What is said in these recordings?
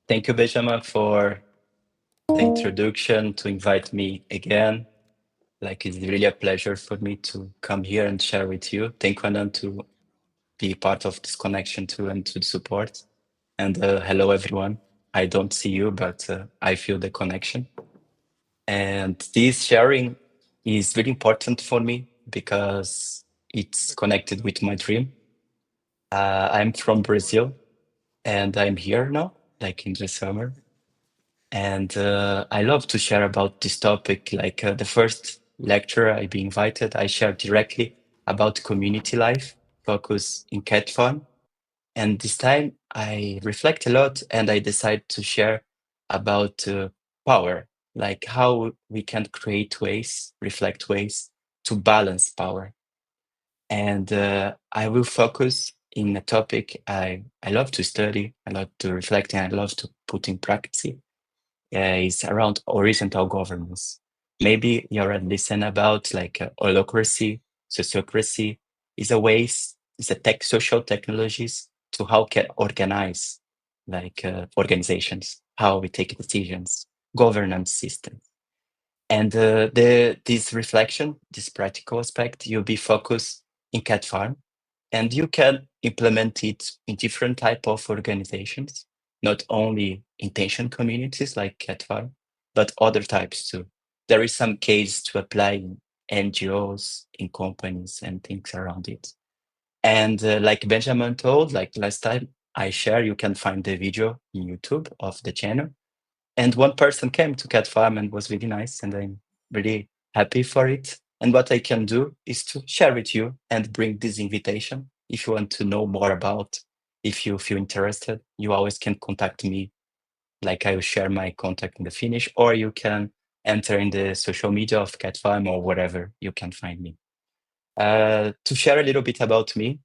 Thank you, Benjamin, for the introduction, to invite me again. Like, it's really a pleasure for me to come here and share with you. Thank you, Anand, to be part of this connection too and to support. And hello, everyone. I don't see you, but I feel the connection. And this sharing is really important for me because it's connected with my dream. I'm from Brazil and I'm here now, like in the summer. And I love to share about this topic. Like the first lecture I be invited, I shared directly about community life, focus in cat farm. And this time I reflect a lot and I decide to share about power, like how we can create ways, reflect ways to balance power. And I will focus in a topic I love to study, I love to reflect, and I love to put in practice is around horizontal governance. Maybe you already listened about like holocracy, sociocracy is a ways, is a social technologies to how can organize like organizations, how we take decisions, governance systems. And this reflection, this practical aspect, you'll be focused in cat farm and you can implement it in different type of organizations, not only intention communities like cat farm, but other types too. There is some case to apply in NGOs, in companies and things around it. And like Benjamin told, like last time I share, you can find the video in YouTube of the channel. And one person came to cat farm and was really nice, and I'm really happy for it. And what I can do is to share with you and bring this invitation. If you want to know more about, if you feel interested, you always can contact me. Like I will share my contact in the finish, or you can enter in the social media of cat farm or wherever you can find me. To share a little bit about me,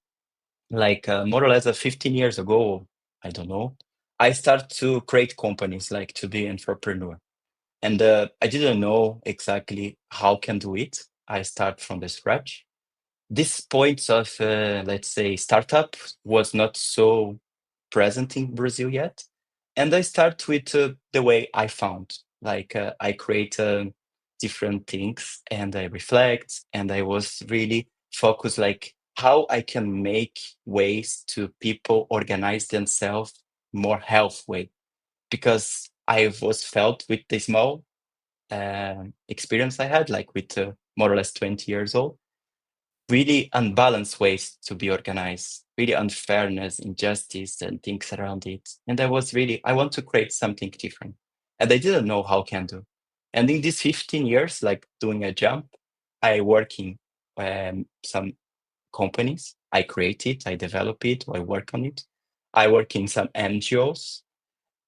like more or less 15 years ago, I don't know, I started to create companies, like to be entrepreneur. And I didn't know exactly how can do it. I start from the scratch. This point of, let's say, startup was not so present in Brazil yet. And I start with the way I found. Like I create different things and I reflect and I was really focused like how I can make ways to people organize themselves more health way. Because I was felt with the small experience I had, like with more or less 20 years old, really unbalanced ways to be organized, really unfairness, injustice, and things around it. And I was really, I want to create something different. And I didn't know how can do. And in these 15 years, like doing a jump, I work in some companies. I create it, I develop it, I work on it. I work in some NGOs.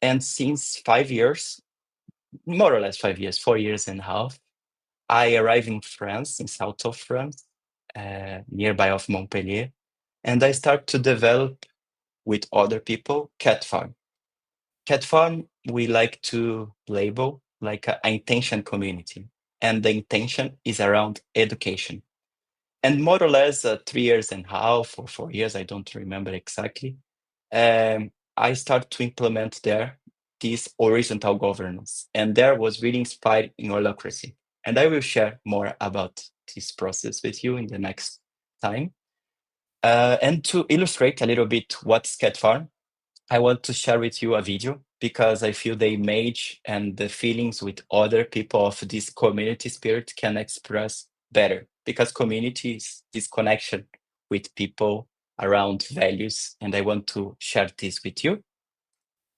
And since 5 years, more or less 5 years, 4 years and a half, I arrived in France, in south of France, nearby of Montpellier, and I start to develop with other people cat farm. Cat farm, we like to label like an intention community, and the intention is around education. And more or less 3 years and a half or 4 years, I don't remember exactly, I start to implement there this horizontal governance. And there was really inspired in holacracy. And I will share more about this process with you in the next time. And to illustrate a little bit what's cat farm, I want to share with you a video because I feel the image and the feelings with other people of this community spirit can express better because community is this connection with people around values. And I want to share this with you.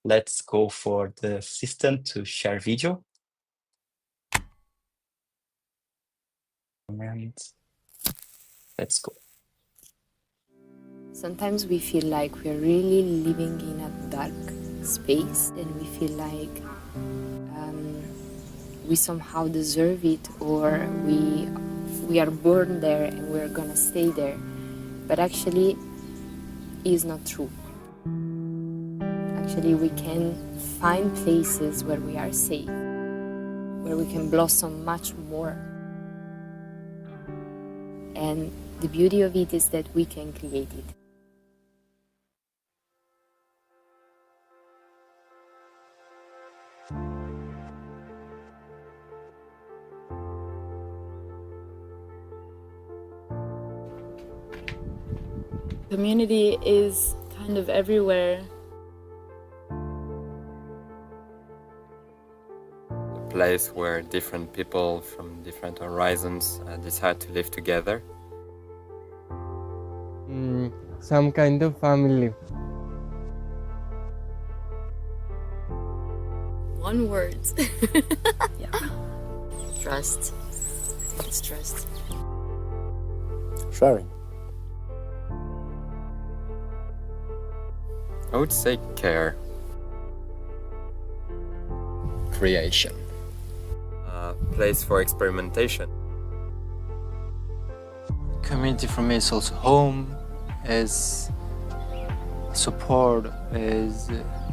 Let's go for the system to share video. And let's go. Sometimes we feel like we're really living in a dark space and we feel like we somehow deserve it or we are born there and we're gonna stay there. But actually, is not true. Actually, we can find places where we are safe, where we can blossom much more. And the beauty of it is that we can create it. Community is kind of everywhere. A place where different people from different horizons decide to live together. Some kind of family. One word. Yeah. Trust. I think it's trust. Sharing. I would say care. Creation. A place for experimentation. Community for me is also home, is support, is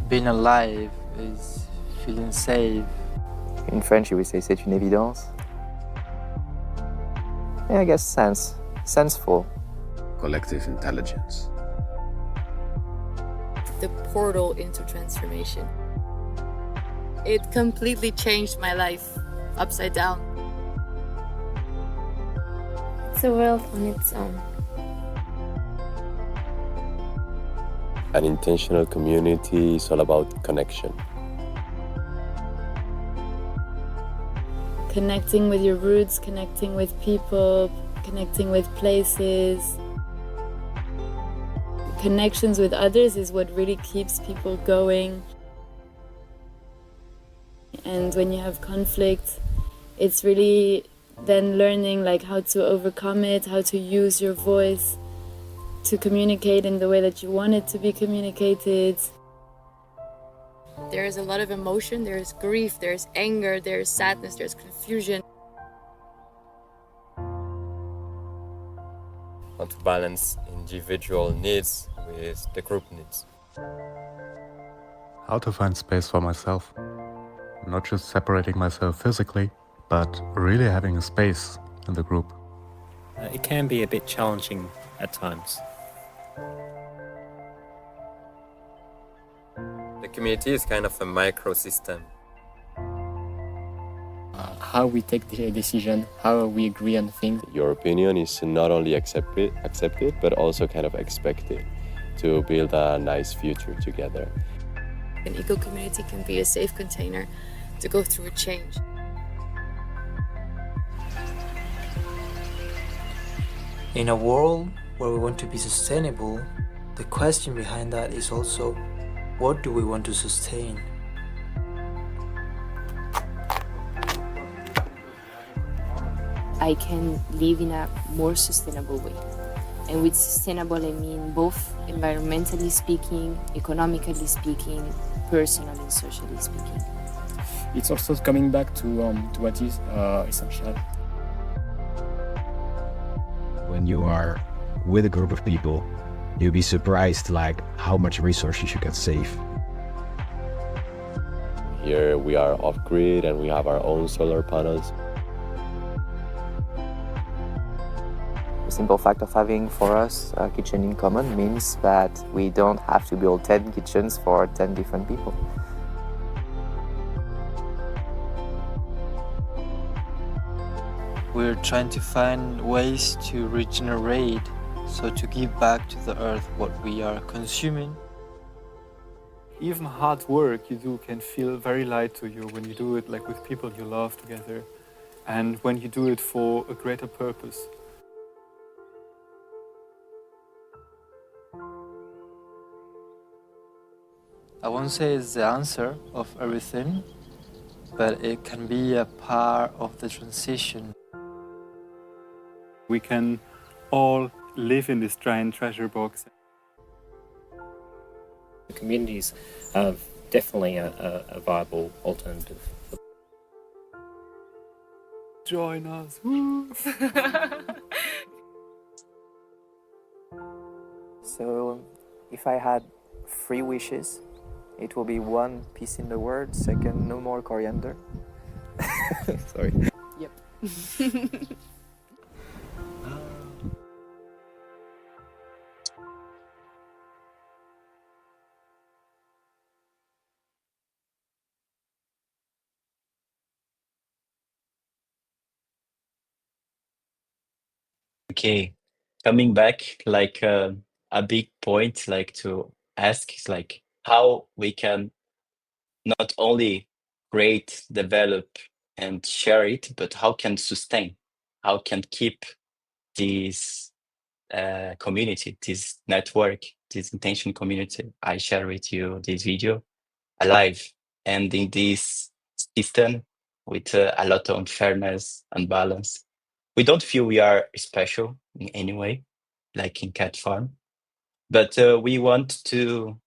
being alive, is feeling safe. In French, you would say c'est une évidence. Yeah, I guess senseful. Collective intelligence. The portal into transformation. It completely changed my life upside down. It's a world on its own. An intentional community is all about connection. Connecting with your roots, connecting with people, connecting with places. Connections with others is what really keeps people going. And when you have conflict, it's really then learning like how to overcome it, how to use your voice to communicate in the way that you want it to be communicated. There is a lot of emotion, there's grief, there's anger, there's sadness, there's confusion. Want to balance individual needs with the group needs. How to find space for myself. Not just separating myself physically, but really having a space in the group. It can be a bit challenging at times. The community is kind of a microsystem. How we take the decision, how we agree on things. Your opinion is not only accepted, but also kind of expected to build a nice future together. An eco-community can be a safe container to go through a change. In a world where we want to be sustainable, the question behind that is also, what do we want to sustain? I can live in a more sustainable way. And with sustainable, I mean both environmentally speaking, economically speaking, personally and socially speaking. It's also coming back to what is essential. When you are with a group of people, you'll be surprised like how much resources you can save. Here we are off-grid and we have our own solar panels. The simple fact of having for us a kitchen in common means that we don't have to build 10 kitchens for 10 different people. We're trying to find ways to regenerate, so to give back to the earth what we are consuming. Even hard work you do can feel very light to you when you do it like with people you love together, and when you do it for a greater purpose. I won't say it's the answer of everything, but it can be a part of the transition. We can all live in this giant treasure box. The communities are definitely a viable alternative. Join us. Woo! So, if I had 3 wishes, it will be 1, peace in the world. 2nd, no more coriander. Sorry. Yep. Okay, coming back, like a big point like to ask is like how we can not only create, develop, and share it, but how can sustain, how can keep this community, this network, this intention community I share with you this video alive and in this system with a lot of unfairness and balance. We don't feel we are special in any way, like in Cat Farm, but we want to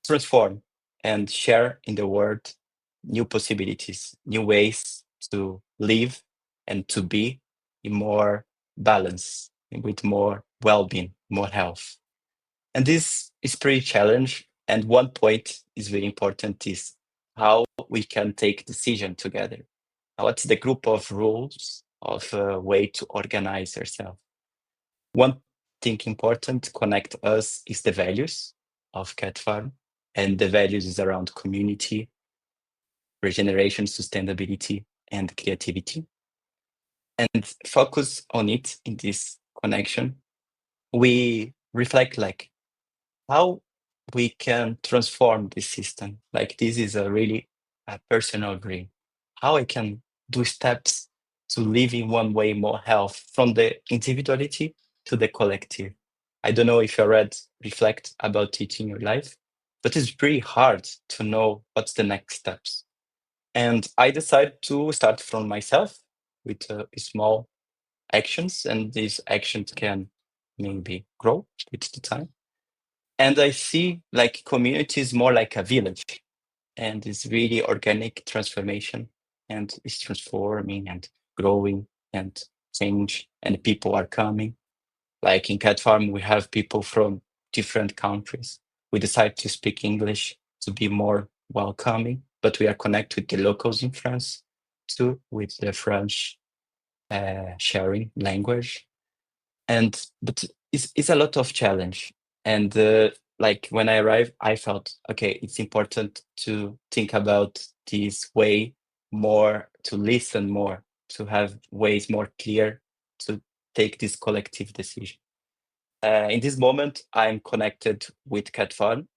transform and share in the world new possibilities, new ways to live and to be in more balance, with more well-being, more health. And this is pretty challenge. And one point is very important is how we can take decision together. What's the group of rules of a way to organize ourselves? One thing important connect us is the values of Cat Farm, and the values is around community, regeneration, sustainability, and creativity. And focus on it in this connection. We reflect like how we can transform this system. Like this is a really personal dream. How I can do steps to live in one way more health from the individuality to the collective. I don't know if you read reflect about it in your life, but it's pretty hard to know what's the next steps. And I decided to start from myself with small actions, and these actions can maybe grow with the time. And I see like community is more like a village, and it's really organic transformation, and it's transforming and growing and change, and people are coming. Like in Cat Farm, we have people from different countries. We decide to speak English to be more welcoming, but we are connected with the locals in France too, with the French sharing language. And but it's a lot of challenge. And like when I arrived, I felt okay, it's important to think about this way more, to listen more, to have ways more clear to take this collective decision. In this moment, I'm connected with Cat Farm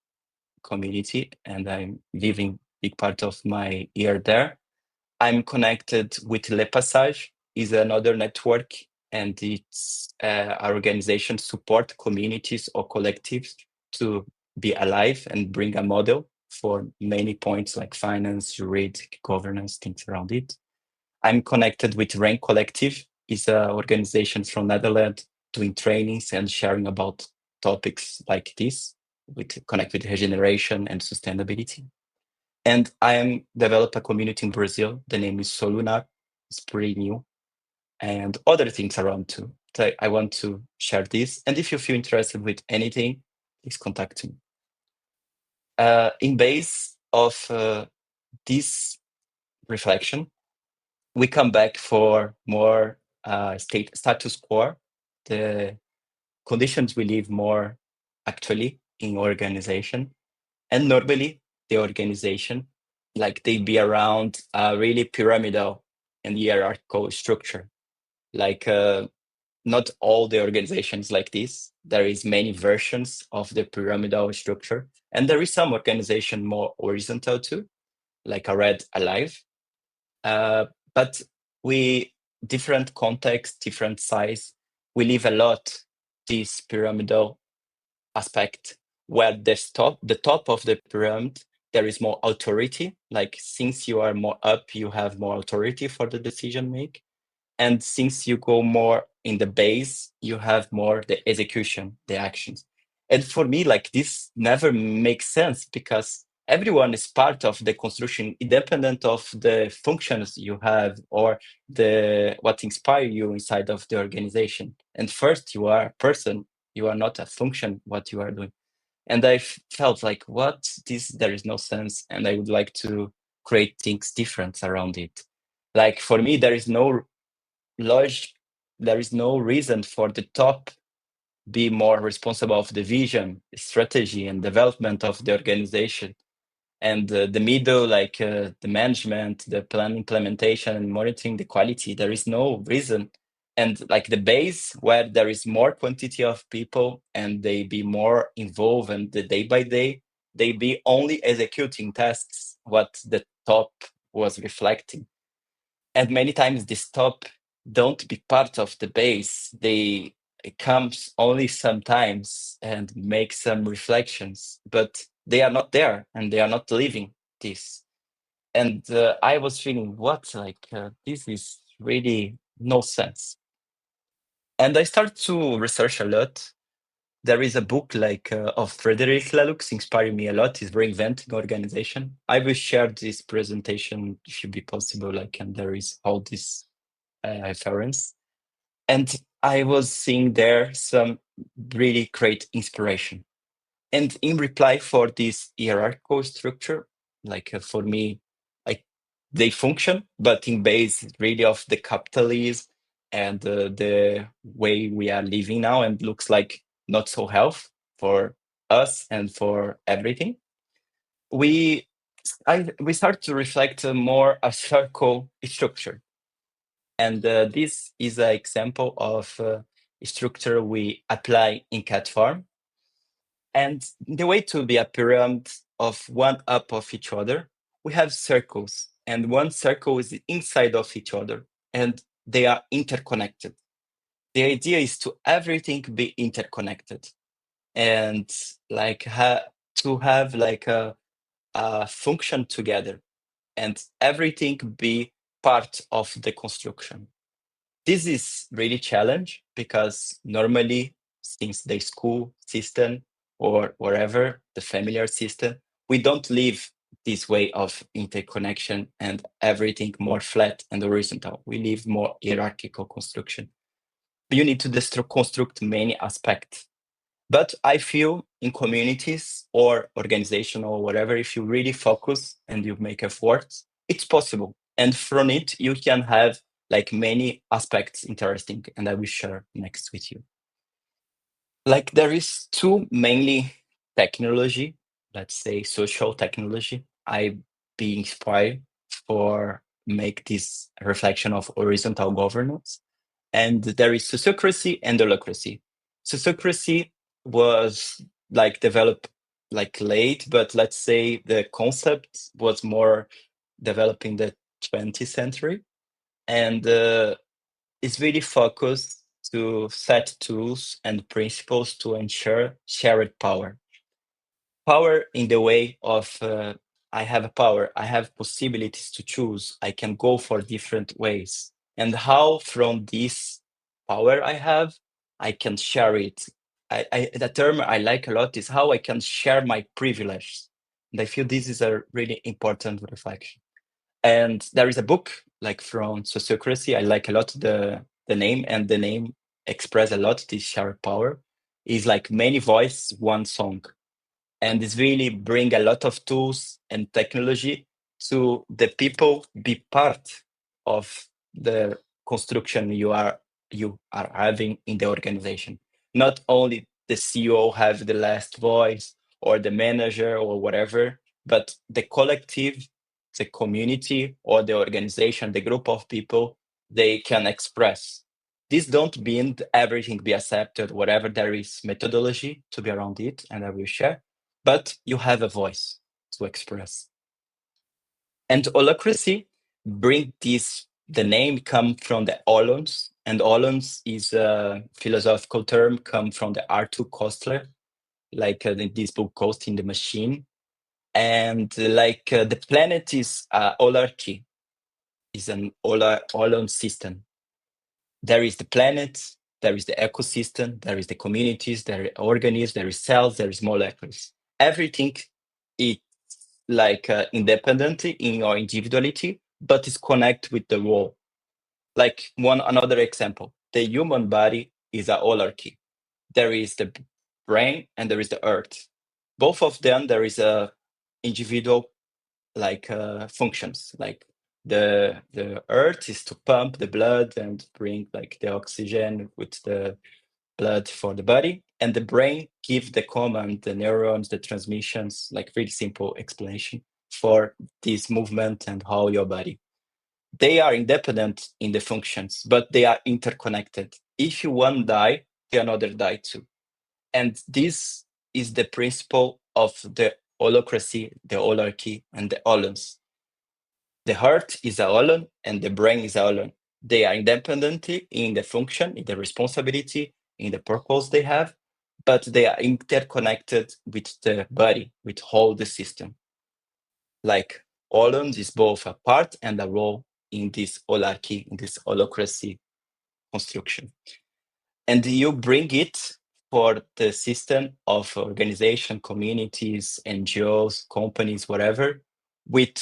community, and I'm living big part of my year there. I'm connected with Le Passage, is another network, and it's our organization support communities or collectives to be alive and bring a model for many points like finance, juridic, governance, things around it. I'm connected with Rank Collective, is an organization from Netherlands doing trainings and sharing about topics like this, with connect with regeneration and sustainability. And I am develop a community in Brazil. The name is Solunar. It's pretty new, and other things around too. So I want to share this. And if you feel interested with anything, please contact me. In base of this reflection, we come back for more status quo, the conditions we live more actually in organization. And normally the organization, like they be around a really pyramidal and hierarchical structure. Like not all the organizations like this. There is many versions of the pyramidal structure. And there is some organization more horizontal too, like I read Alive. But we, different context, different size, we live a lot this pyramidal aspect where the top of the pyramid, there is more authority. Like since you are more up, you have more authority for the decision make. And since you go more in the base, you have more the execution, the actions. And for me, like this never makes sense because everyone is part of the construction, independent of the functions you have or the what inspire you inside of the organization. And first, you are a person. You are not a function. What you are doing. And I felt like, what this? There is no sense, and I would like to create things different around it. Like for me, there is no reason for the top be more responsible of the vision, strategy, and development of the organization, and the middle, like the management, the plan implementation, and monitoring the quality. There is no reason And like the base where there is more quantity of people and they be more involved and the day by day, they be only executing tasks what the top was reflecting. And many times this top don't be part of the base. It comes only sometimes and make some reflections, but they are not there and they are not living this. And I was feeling this is really no sense. And I started to research a lot. There is a book of Frederick Laloux inspiring me a lot. Is Reinventing Organization. I will share this presentation if it be possible. And there is all this reference. And I was seeing there some really great inspiration. And in reply for this hierarchical structure, for me, they function, but in base really of the capitalism and the way we are living now, and looks like not so health for us and for everything. We start to reflect more a circle structure, and this is an example of a structure we apply in cat farm. And the way to be a pyramid of one up of each other, we have circles, and one circle is inside of each other, and they are interconnected. The idea is to everything be interconnected, and to have a function together, and everything be part of the construction. This is really challenge because normally, since the school system or wherever the familiar system, we don't live this way of interconnection and everything more flat and horizontal. We live more hierarchical construction. You need to construct many aspects. But I feel in communities or organization or whatever, if you really focus and you make efforts, it's possible. And from it, you can have many aspects interesting, and I will share next with you. There is two mainly technology, let's say social technology. I be inspired for make this reflection of horizontal governance. And there is sociocracy and holacracy. Sociocracy was developed late, but let's say the concept was more developed in the 20th century, and it's really focused to set tools and principles to ensure shared power. Power in the way of I have a power, I have possibilities to choose, I can go for different ways. And how from this power I have, I can share it. The term I like a lot is how I can share my privilege. And I feel this is a really important reflection. And there is a book from sociocracy. I like a lot the name, and the name express a lot this shared power. Is many voice, one song. And it's really bring a lot of tools and technology to the people be part of the construction you are having in the organization. Not only the CEO have the last voice or the manager or whatever, but the collective, the community or the organization, the group of people, they can express. This don't mean everything be accepted, whatever there is methodology to be around it, and I will share, but you have a voice to express. And holacracy bring this, the name come from the holons, and holons is a philosophical term come from the Arthur Koestler, in this book Ghost in the Machine. And the planet is a holarchy, is an holon system. There is the planet, there is the ecosystem, there is the communities, there are organisms, there is cells, there is molecules. Everything is independent in your individuality, but is connected with the whole. Another example, the human body is a holarchy. There is the brain and there is the earth. Both of them, there is a individual functions. The earth is to pump the blood and bring the oxygen with the blood for the body, and the brain give the command, the neurons, the transmissions, really simple explanation for this movement and how your body. they are independent in the functions, but they are interconnected. If one die, the another die too. And this is the principle of the holacracy, the holarchy, and the holons. The heart is a holon and the brain is a holon. They are independently in the function, in the responsibility, in the purpose they have, but they are interconnected with the body, with whole the system. Like holon is both a part and a role in this holarchy, in this holacracy construction. And you bring it for the system of organization, communities, NGOs, companies, whatever, with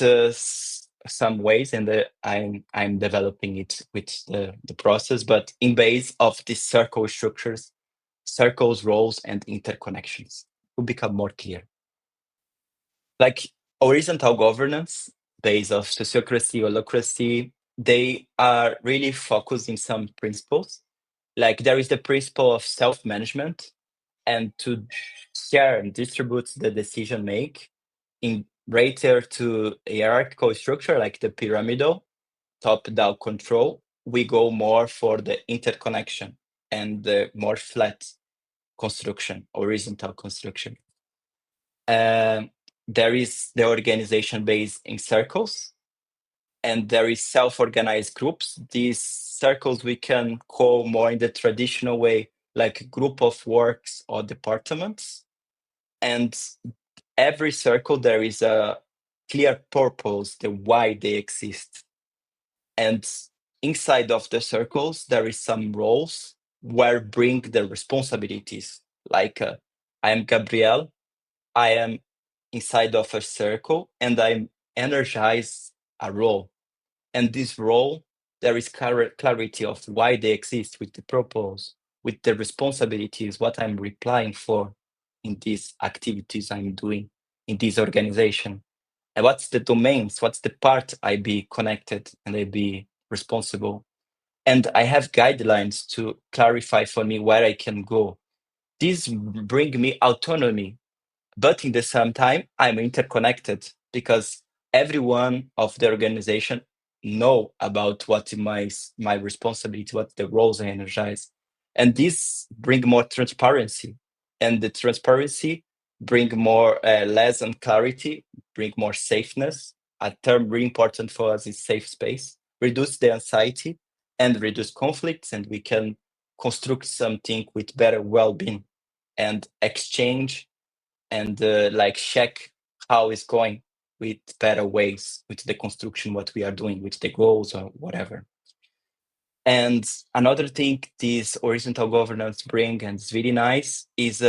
some ways, and I'm developing it with the process, but in base of these circle structures, circles, roles, and interconnections will become more clear. Like horizontal governance, base of sociocracy, holacracy, they are really focusing some principles. Like there is the principle of self-management and to share and distribute the decision make in greater to hierarchical structure like the pyramidal top-down control. We go more for the interconnection and the more flat construction, horizontal construction. There is the organization based in circles, and there is self-organized groups. These circles we can call more in the traditional way, like group of works or departments. And every circle, there is a clear purpose, the why they exist. And inside of the circles, there is some roles where bring the responsibilities. Like I am Gabriel, I am inside of a circle and I'm energized a role. And this role, there is clarity of why they exist with the purpose, with the responsibilities, what I'm replying for in these activities I'm doing in this organization. And what's the domains, what's the part I be connected and I be responsible. And I have guidelines to clarify for me where I can go. These bring me autonomy, but in the same time, I'm interconnected because everyone of the organization know about what my responsibility, what the roles I energize. And this bring more transparency. And the transparency bring more less and clarity, bring more safeness. A term really important for us is safe space, reduce the anxiety and reduce conflicts, and we can construct something with better well-being and exchange and like check how it's going with better ways with the construction, what we are doing with the goals or whatever. And another thing this horizontal governance bring, and it's really nice, is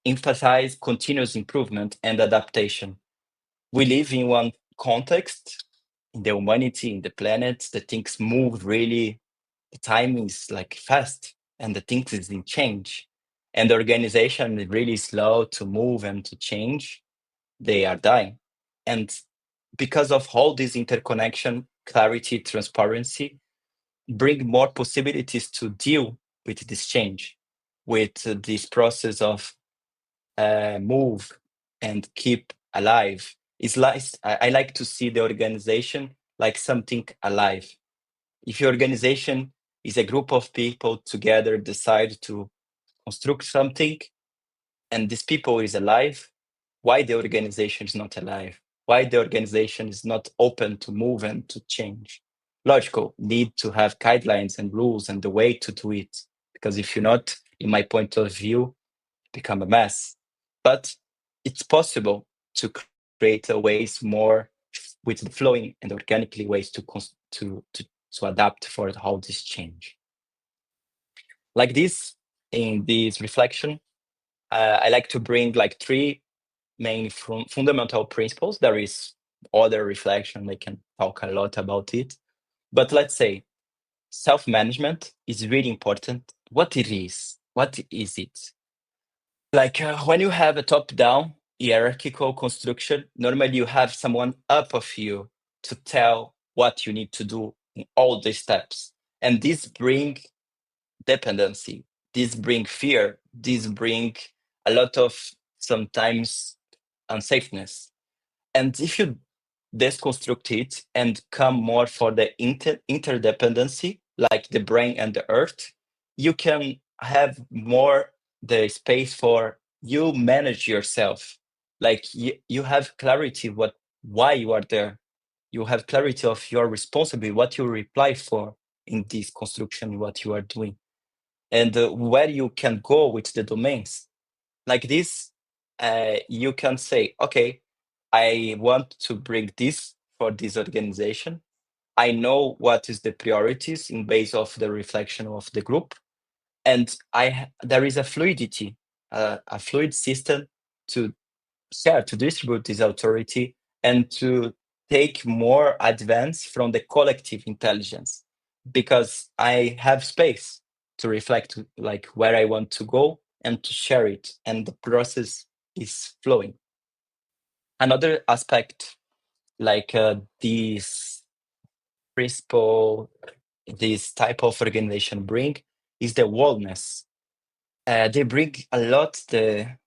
emphasize continuous improvement and adaptation. We live in one context, in the humanity, in the planet, the things move really, the time is like fast and the things is in change. And the organization is really slow to move and to change. They are dying. And because of all this interconnection, clarity, transparency, bring more possibilities to deal with this change, with this process of move and keep alive. It's like I like to see the organization like something alive. If your organization is a group of people together decide to construct something, and this people is alive, why the organization is not alive? Why the organization is not open to move and to change? Logical, need to have guidelines and rules and the way to do it. Because if you're not, in my point of view, become a mess. But it's possible to create ways more with the flowing and organically ways to adapt for how this change. Like this, in this reflection, I like to bring like three main fundamental principles. There is other reflection, they can talk a lot about it. But let's say self-management is really important. What it is? What is it? Like when you have a top-down hierarchical construction, normally you have someone up of you to tell what you need to do in all the steps. And this bring dependency, this bring fear, this bring a lot of sometimes unsafeness. And if you deconstruct it and come more for the interdependency, like the brain and the earth, you can have more the space for you manage yourself. Like you have clarity why you are there. You have clarity of your responsibility, what you reply for in this construction, what you are doing, and where you can go with the domains. Like this, you can say, okay, I want to bring this for this organization. I know what is the priorities in base of the reflection of the group, and there is a fluidity, a fluid system to share, to distribute this authority, and to take more advance from the collective intelligence, because I have space to reflect like where I want to go and to share it, and the process is flowing. Another aspect, like this principle, this type of organization bring, is the wellness. They bring a lot the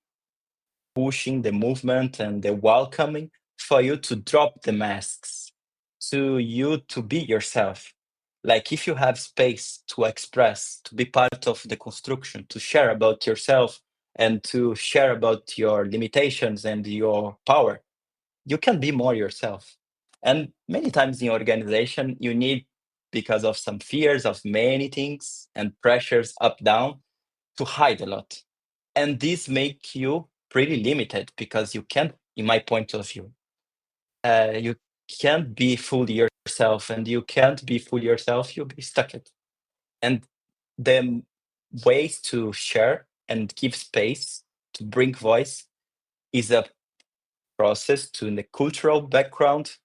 pushing, the movement, and the welcoming for you to drop the masks, to you to be yourself. Like if you have space to express, to be part of the construction, to share about yourself and to share about your limitations and your power, you can be more yourself. And many times in your organization, you need, because of some fears of many things and pressures up down, to hide a lot. And this make you pretty limited, because you can't, in my point of view, you can't be fully yourself, and you can't be fully yourself, you'll be stuck. And the ways to share and give space to bring voice is a process to the cultural background,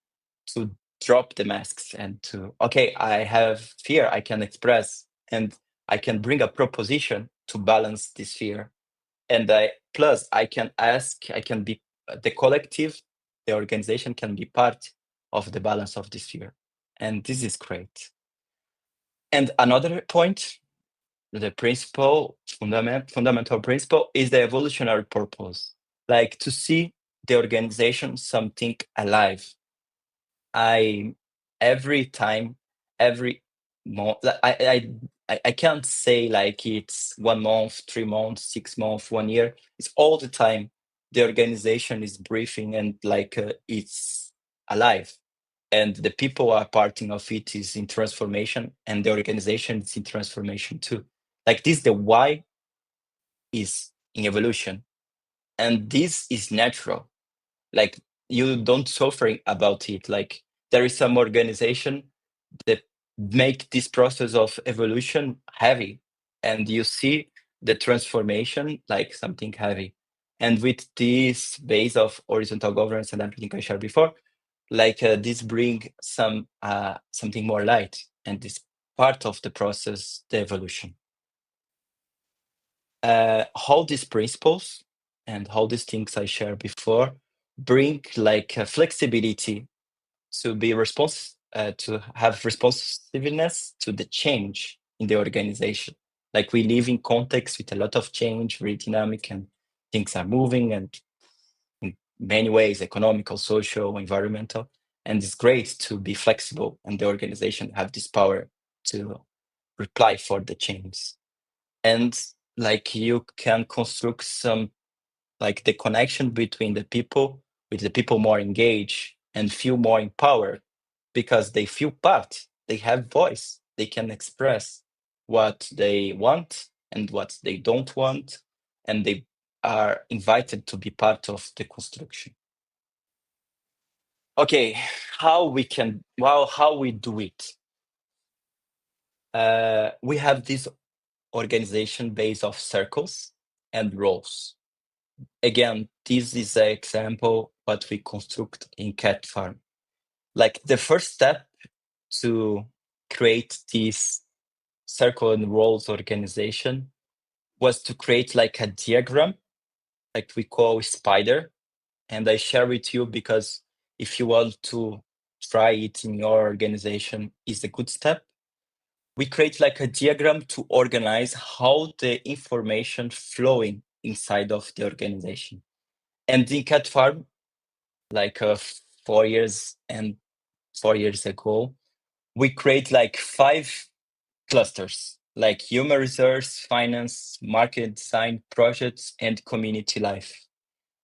to drop the masks and to, okay, I have fear, I can express, and I can bring a proposition to balance this fear. And plus I can ask, I can be the collective, the organization can be part of the balance of this fear. And this is great. And another point, the principle, fundamental principle, is the evolutionary purpose. Like to see the organization something alive. Every time, every month, I can't say like it's 1 month, 3 months, 6 months, 1 year. It's all the time. The organization is breathing and like it's alive, and the people are part of it is in transformation, and the organization is in transformation too. Like this, the why is in evolution, and this is natural. Like you don't suffering about it. Like there is some organization that make this process of evolution heavy, and you see the transformation like something heavy. And with this base of horizontal governance and everything I shared before, like this bring something more light, and this part of the process, the evolution. All these principles and all these things I shared before bring like a flexibility to be to have responsiveness to the change in the organization. Like we live in context with a lot of change, very dynamic, and things are moving, and in many ways, economical, social, environmental. And it's great to be flexible, and the organization have this power to reply for the change. And like you can construct some, like the connection between the people, with the people more engaged and feel more empowered, because they feel part, they have voice, they can express what they want and what they don't want, and they are invited to be part of the construction. Okay, how we do it? We have this organization based off circles and roles. Again, this is an example what we construct in Cat Farm. Like the first step to create this circle and roles organization was to create like a diagram, like we call spider. And I share with you because if you want to try it in your organization, is a good step. We create like a diagram to organize how the information flowing inside of the organization. And in Cat Farm, like 4 years and 4 years ago, we create like 5 clusters, like human resource, finance, market design, projects, and community life.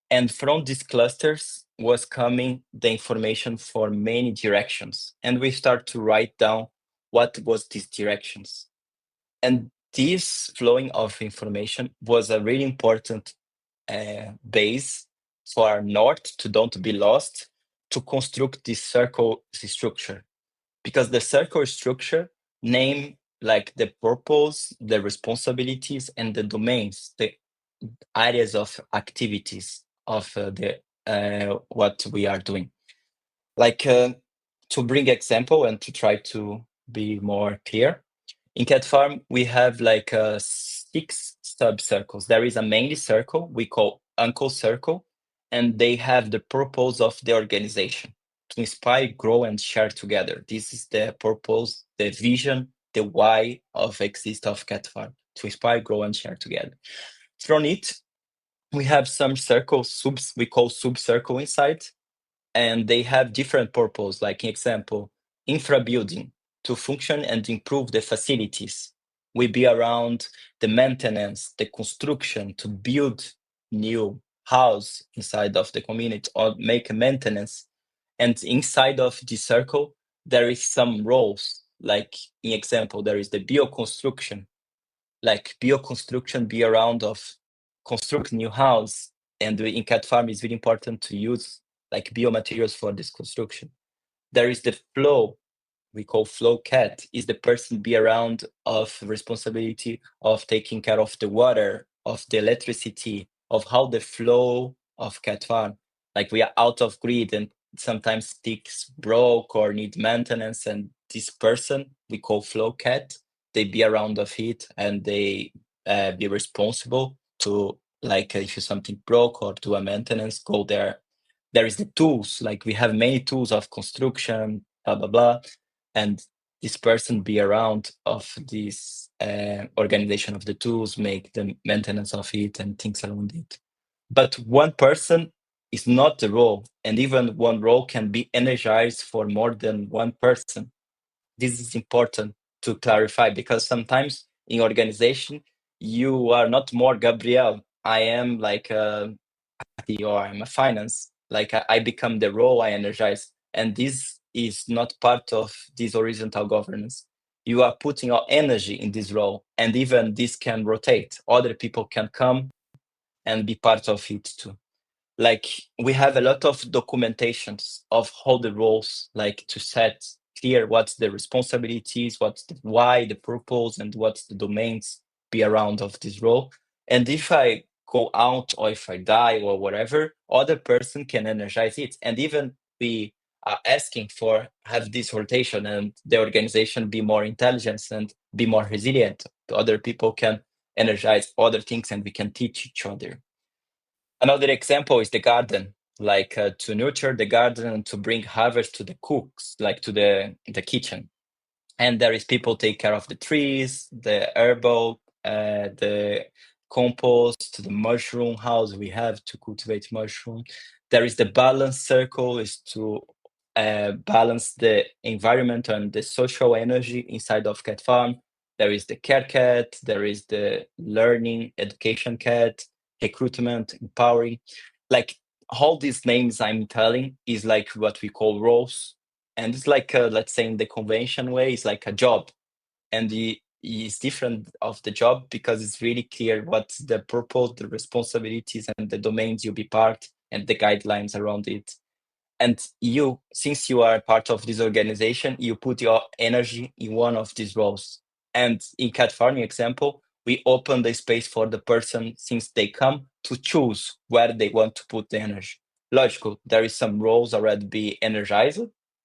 And from these clusters was coming the information for many directions. And we start to write down what was these directions. And this flowing of information was a really important base for our north to don't be lost, to construct this circle structure. Because the circle structure name like the purpose, the responsibilities, and the domains, the areas of activities of the what we are doing. Like to bring example and to try to be more clear, in Cat Farm we have like 6 sub-circles. There is a main circle we call Uncle Circle, and they have the purpose of the organization to inspire, grow, and share together. This is the purpose, the vision, the why of exist of Cat Farm, to inspire, grow, and share together. From it, we have some circles, we call sub-circle inside, and they have different purpose. Like example, infra building, to function and improve the facilities. We be around the maintenance, the construction, to build new house inside of the community or make a maintenance. And inside of the circle, there is some roles. Like in example, there is the bioconstruction. Like bioconstruction be around of construct new house. And in Cat Farm, it's very important to use like biomaterials for this construction. There is the flow, we call flow cat, is the person be around of responsibility of taking care of the water, of the electricity, of how the flow of Cat Farm. Like we are out of grid and sometimes sticks broke or need maintenance, and this person we call flow cat, they be around of it and they be responsible to like if something broke or do a maintenance, go there. There is the tools, like we have many tools of construction, blah blah blah, and this person be around of this organization of the tools, make the maintenance of it and things around it. But one person is not the role, and even one role can be energized for more than one person. This is important to clarify, because sometimes in organization you are not more Gabriel. I am like or I'm a finance. Like I become the role I energize, and this is not part of this horizontal governance. You are putting your energy in this role, and even this can rotate. Other people can come and be part of it too. Like we have a lot of documentations of how the roles, like to set clear what's the responsibilities, what's the why, the purpose, and what's the domains be around of this role. And if I go out or if I die or whatever, other person can energize it. And even we are asking for have this rotation and the organization be more intelligent and be more resilient. Other people can energize other things and we can teach each other. Another example is the garden, like to nurture the garden and to bring harvest to the cooks, like to the kitchen. And there is people take care of the trees, the herbal, the compost, the mushroom house we have to cultivate mushroom. There is the balance circle, is to balance the environment and the social energy inside of Cat Farm. There is the care cat, there is the learning education cat, recruitment, empowering. Like all these names I'm telling is like what we call roles. And it's like, let's say in the convention way, it's like a job. And it's different of the job because it's really clear what's the purpose, the responsibilities, and the domains you'll be part, and the guidelines around it. And you, since you are part of this organization, you put your energy in one of these roles. And in Cat Farming example, we open the space for the person, since they come, to choose where they want to put the energy. Logical, there is some roles already be energized,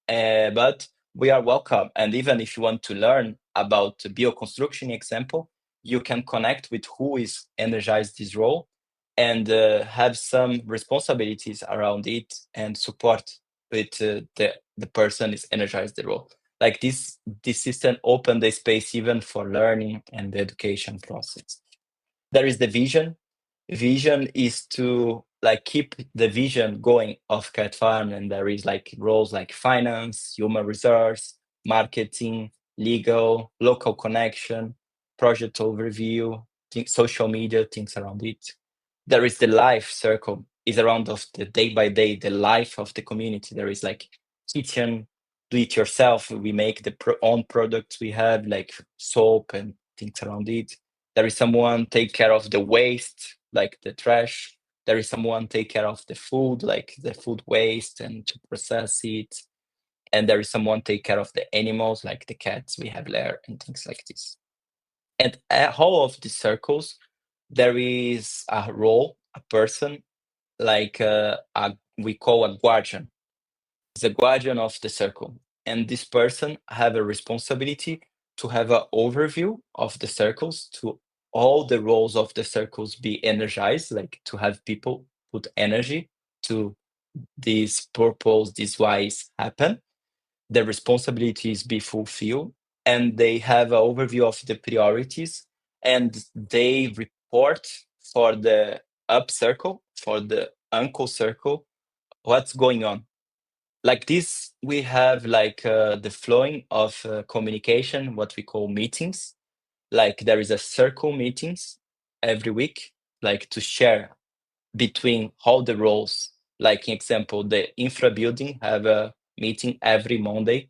but we are welcome. And even if you want to learn about bioconstruction example, you can connect with who is energized this role and have some responsibilities around it and support with the person is energized the role. Like this system open the space even for learning and the education process. There is the vision. Vision is to like keep the vision going of Cat Farm, and there is like roles like finance, human resource, marketing, legal, local connection, project overview, social media, things around it. There is the life circle, is around of the day by day, the life of the community. There is like kitchen, do it yourself. We make the own products we have, like soap and things around it. There is someone take care of the waste, like the trash. There is someone take care of the food, like the food waste and to process it. And there is someone take care of the animals, like the cats we have there and things like this. And at all of these circles, there is a role, a person, like we call a guardian. It's a guardian of the circle. And this person have a responsibility to have an overview of the circles, to all the roles of the circles be energized, like to have people put energy to these purpose, these whys happen. The responsibilities be fulfilled, and they have an overview of the priorities, and they report for the up circle, for the uncle circle, what's going on. Like this, we have like the flowing of communication, what we call meetings. Like there is a circle meetings every week, like to share between all the roles. Like in example, the infra building have a meeting every Monday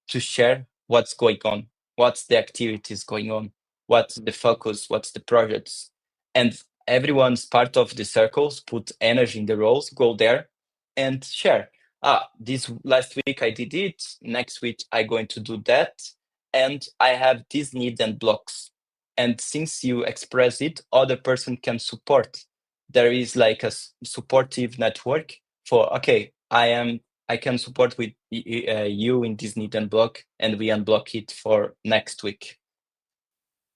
to share what's going on, what's the activities going on, what's the focus, what's the projects. And everyone's part of the circles, put energy in the roles, go there and share. This last week I did it, next week I going to do that, and I have this need and blocks. And since you express it, other person can support. There is like a supportive network for, okay, I can support with you in this need and block, and we unblock it for next week.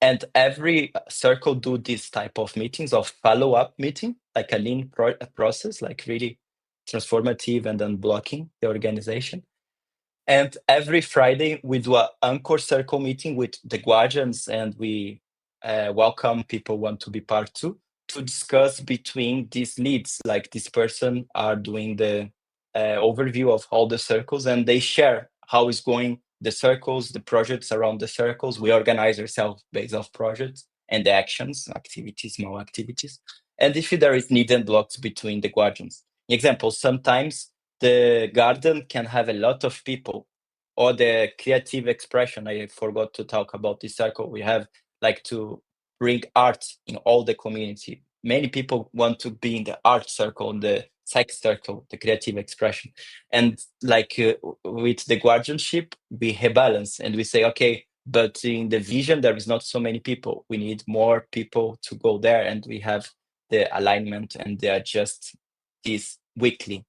And every circle do this type of meetings, of follow-up meeting, like a lean process, like really transformative and unblocking the organization. And every Friday we do an anchor circle meeting with the guardians, and we welcome people want to be part too, to discuss between these leads, like this person are doing the overview of all the circles, and they share how is going the circles, the projects around the circles. We organize ourselves based off projects and the actions, activities, small activities. And if there is need and blocks between the guardians. Example, sometimes the garden can have a lot of people, or the creative expression. I forgot to talk about this circle. We have like to bring art in all the community. Many people want to be in the art circle, the sex circle, the creative expression. And like with the guardianship, we rebalance and we say, okay, but in the vision, there is not so many people. We need more people to go there. And we have the alignment and they adjust this weekly.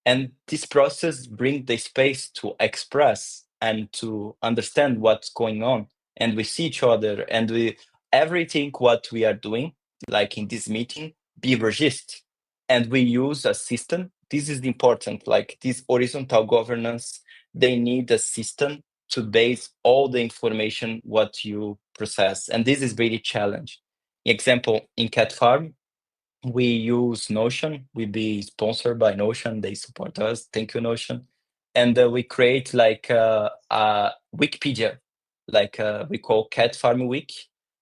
And this process brings the space to express and to understand what's going on. And we see each other, and we everything what we are doing, like in this meeting, be registered. And we use a system. This is important, like this horizontal governance, they need a system to base all the information what you process. And this is really challenge. Example, in Cat Farm, we use Notion. We be sponsored by Notion. They support us. Thank you, Notion. And we create like a Wikipedia, like we call Cat Farm Week.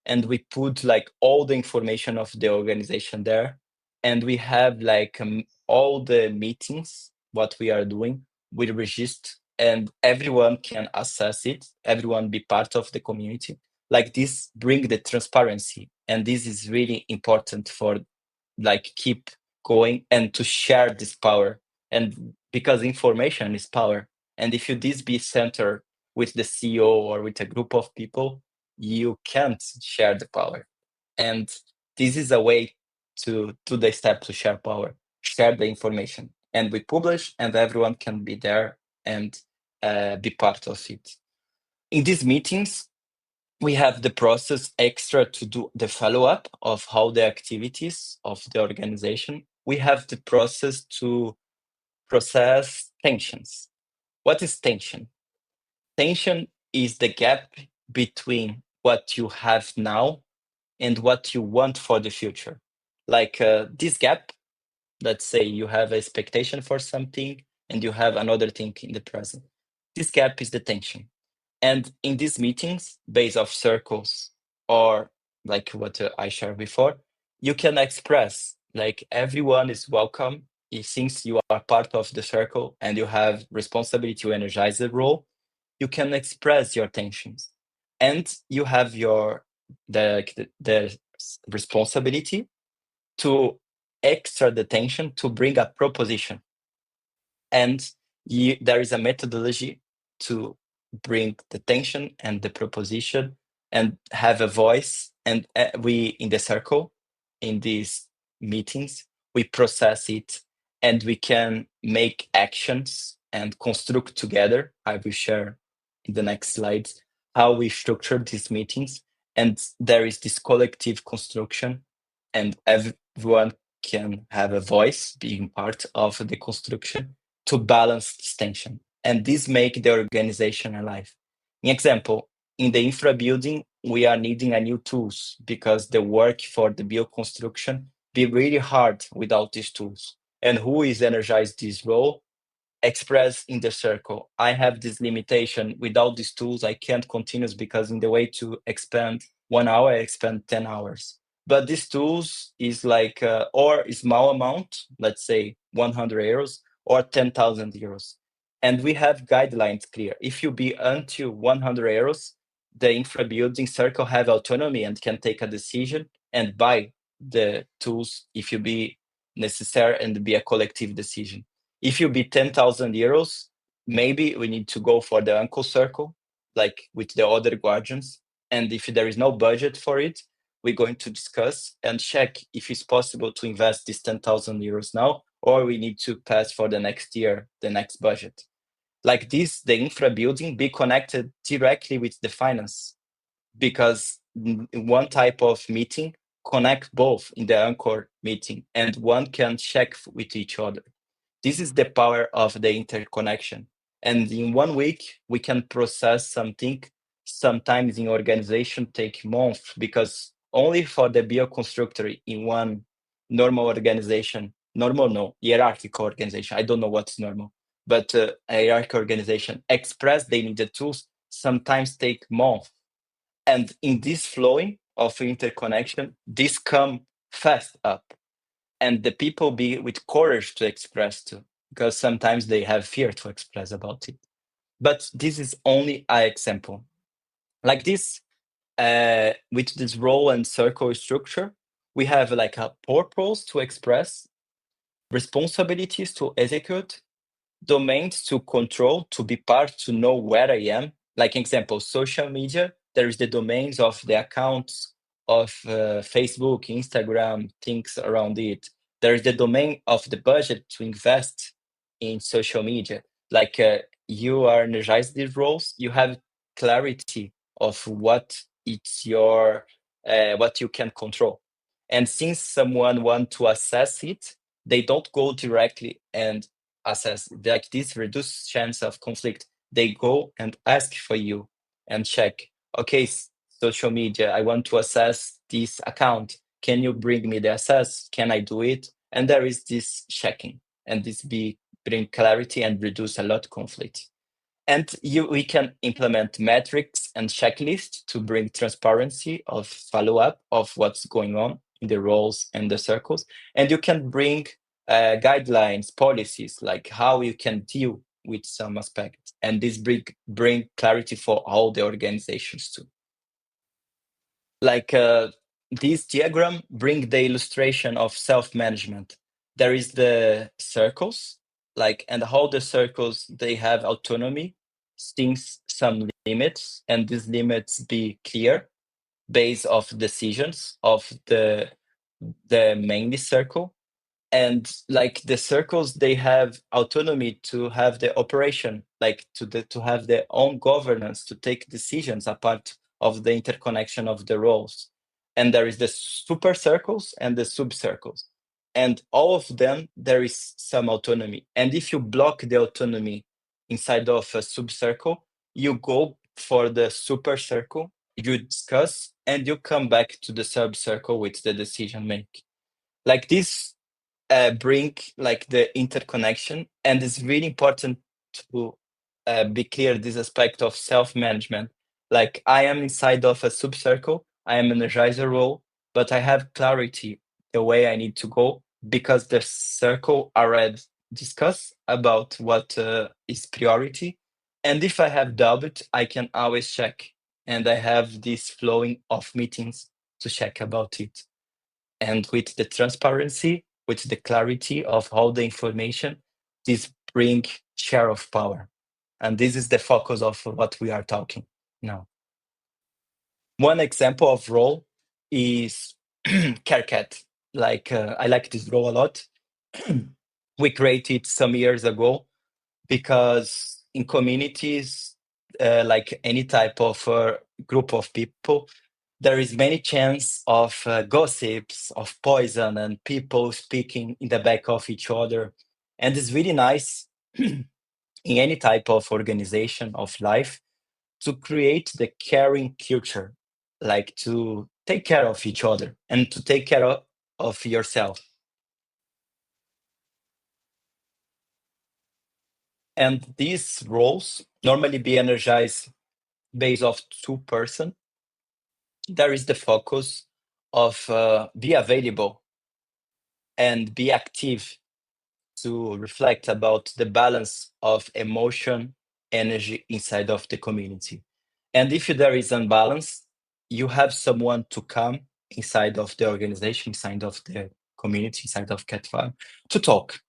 And we put like all the information of the organization there. And we have like all the meetings, what we are doing, we register, and everyone can access it. Everyone be part of the community. Like this bring the transparency. And this is really important for like keep going and to share this power. And because information is power, and if you this be centered with the CEO or with a group of people, you can't share the power. And this is a way to do the step to share power, share the information, and we publish, and everyone can be there and be part of it. In these meetings, we have the process extra to do the follow-up of how the activities of the organization. We have the process to process tensions. What is tension? Tension is the gap between what you have now and what you want for the future. Like this gap Let's say you have expectation for something and you have another thing in the present. This gap is the tension. And in these meetings, based off circles or like what I shared before, you can express like everyone is welcome. Since you are part of the circle and you have responsibility to energize the role, you can express your tensions, and you have the responsibility to extra the tension to bring a proposition, and there is a methodology to bring the tension and the proposition and have a voice. And we in the circle, in these meetings, we process it and we can make actions and construct together. I will share in the next slides how we structure these meetings, and there is this collective construction, and everyone can have a voice being part of the construction to balance this tension. And this make the organization alive. An example, in the infra building, we are needing a new tools because the work for the bioconstruction be really hard without these tools. And who is energized this role? Express in the circle. I have this limitation. Without these tools, I can't continue because in the way to expand 1 hour, I expand 10 hours. But these tools is like, or a small amount, let's say 100 euros or 10,000 euros. And we have guidelines clear. If you be until 100 euros, the infra building circle have autonomy and can take a decision and buy the tools if you be necessary and be a collective decision. If you be 10,000 euros, maybe we need to go for the uncle circle, like with the other guardians. And if there is no budget for it, we're going to discuss and check if it's possible to invest this 10,000 euros now, or we need to pass for the next year, the next budget. Like this, the infra building be connected directly with the finance, because one type of meeting connect both in the anchor meeting, and one can check with each other. This is the power of the interconnection. And in 1 week, we can process something. Sometimes in organization take months, because only for the bioconstructor in one normal organization, hierarchical organization, I don't know what's normal, but a hierarchical organization express they need the tools, sometimes take months. And in this flowing of interconnection, this come fast up. And the people be with courage to express too, because sometimes they have fear to express about it. But this is only an example. Like this, with this role and circle structure, we have like a purpose to express, responsibilities to execute, domains to control, to be part, to know where I am. Like example, social media, there is the domains of the accounts of Facebook, Instagram, things around it. There is the domain of the budget to invest in social media. Like you are energized these roles, you have clarity of what it's your, what you can control. And since someone want to assess it, they don't go directly and assess, like this reduced chance of conflict. They go and ask for you and check, okay, social media, I want to assess this account, can you bring me the access, can I do it? And there is this checking, and this bring clarity and reduce a lot of conflict. And we can implement metrics and checklists to bring transparency of follow-up of what's going on in the roles and the circles. And you can bring guidelines, policies, like how you can deal with some aspects. And this bring clarity for all the organizations too. Like this diagram bring the illustration of self-management. There is the circles, like, and all the circles, they have autonomy, since some limits, and these limits be clear based of decisions of the mainly circle. And like the circles, they have autonomy to have the operation, like to have their own governance, to take decisions apart of the interconnection of the roles. And there is the super circles and the sub circles, and all of them there is some autonomy. And if you block the autonomy inside of a sub circle, you go for the super circle, you discuss, and you come back to the sub circle with the decision making. Like this bring like the interconnection, and it's really important to be clear this aspect of self-management. Like I am inside of a subcircle, I am energizer role, but I have clarity the way I need to go because the circle already discussed about what is priority. And if I have doubt, I can always check. And I have this flowing of meetings to check about it. And with the transparency, with the clarity of all the information, this bring share of power. And this is the focus of what we are talking now. One example of role is CareCat. Like I like this role a lot. We created some years ago because in communities, like any type of group of people, there is many chance of gossips, of poison, and people speaking in the back of each other. And it's really nice in any type of organization of life to create the caring culture, like to take care of each other and to take care of yourself. And these roles normally be energized based off two-person. There is the focus of be available and be active to reflect about the balance of emotion, energy inside of the community. And if there is unbalance, you have someone to come inside of the organization, inside of the community, inside of Cat Farm, to talk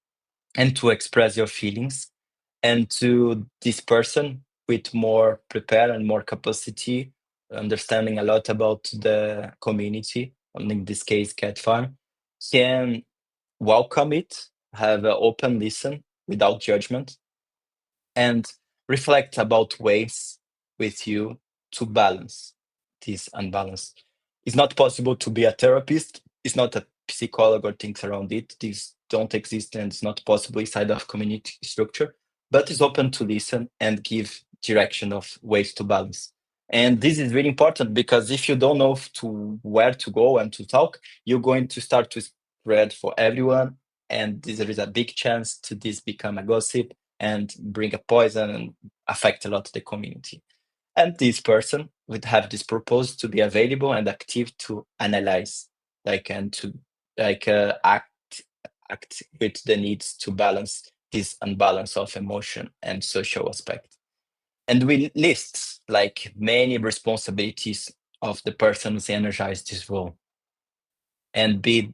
and to express your feelings. And to this person with more prepare and more capacity, understanding a lot about the community, and in this case, Cat Farm, can welcome it, have an open listen without judgment, and reflect about ways with you to balance this unbalance. It's not possible to be a therapist. It's not a psychologist or things around it. These don't exist and it's not possible inside of community structure, but it's open to listen and give direction of ways to balance. And this is really important because if you don't know to where to go and to talk, you're going to start to spread for everyone. And there is a big chance to this become a gossip and bring a poison and affect a lot the community. And this person would have this purpose to be available and active to analyze, like and to like act with the needs to balance this unbalance of emotion and social aspect. And we list like many responsibilities of the person who's energized this role and be